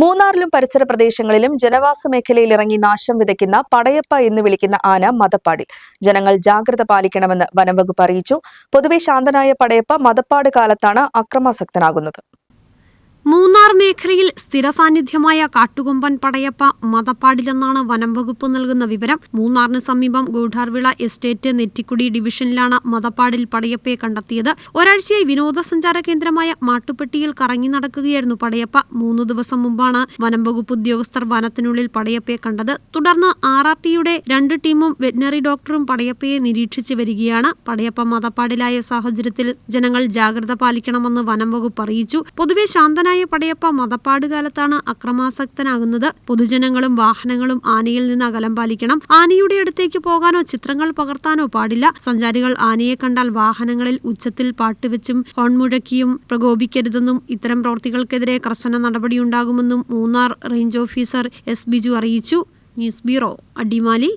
മൂന്നാറിലും പരിസര പ്രദേശങ്ങളിലും ജനവാസ മേഖലയിൽ ഇറങ്ങി നാശം വിതയ്ക്കുന്ന പടയപ്പ എന്ന് വിളിക്കുന്ന ആന മദപ്പാടിൽ. ജനങ്ങൾ ജാഗ്രത പാലിക്കണമെന്ന് വനംവകുപ്പ് അറിയിച്ചു. പൊതുവെ ശാന്തനായ പടയപ്പ മദപ്പാട് കാലത്താണ് അക്രമാസക്തനാകുന്നത്. മൂന്നാർ മേഖലയിൽ സ്ഥിര സാന്നിധ്യമായ കാട്ടുകൊമ്പൻ പടയപ്പ മദപ്പാടിലെന്നാണ് വനംവകുപ്പ് നൽകുന്ന വിവരം. മൂന്നാറിന് സമീപം ഗൂഢാർവിള എസ്റ്റേറ്റ് നെറ്റിക്കുടി ഡിവിഷനിലാണ് മദപ്പാടിൽ പടയപ്പയെ കണ്ടെത്തിയത്. ഒരാഴ്ചയായി വിനോദസഞ്ചാര കേന്ദ്രമായ മാട്ടുപ്പെട്ടിയിൽ കറങ്ങി നടക്കുകയായിരുന്നു പടയപ്പ. 3 ദിവസം മുമ്പാണ് വനംവകുപ്പ് ഉദ്യോഗസ്ഥർ വനത്തിനുള്ളിൽ പടയപ്പയെ കണ്ടത്. തുടർന്ന് RRTയുടെ 2 ടീമും വെറ്റിനറി ഡോക്ടറും പടയപ്പയെ നിരീക്ഷിച്ചു വരികയാണ്. പടയപ്പ മദപ്പാടിലായ സാഹചര്യത്തിൽ ജനങ്ങൾ ജാഗ്രത പാലിക്കണമെന്ന് വനംവകുപ്പ് അറിയിച്ചു. പൊതുവെ ശാന്തനായ പടയപ്പ മദപ്പാട് കാലത്താണ് അക്രമാസക്തനാകുന്നത്. പൊതുജനങ്ങളും വാഹനങ്ങളും ആനയിൽ നിന്ന് അകലം പാലിക്കണം. ആനയുടെ അടുത്തേക്ക് പോകാനോ ചിത്രങ്ങൾ പകർത്താനോ പാടില്ല. സഞ്ചാരികൾ ആനയെ കണ്ടാൽ വാഹനങ്ങളിൽ ഉച്ചത്തിൽ പാട്ടുവെച്ചും ഹോൺ മുഴക്കിയും പ്രകോപിക്കരുതെന്നും ഇത്തരം പ്രവൃത്തികൾക്കെതിരെ കർശന നടപടിയുണ്ടാകുമെന്നും Munnar range officer S. Biju അറിയിച്ചു. News bureau, Adimali.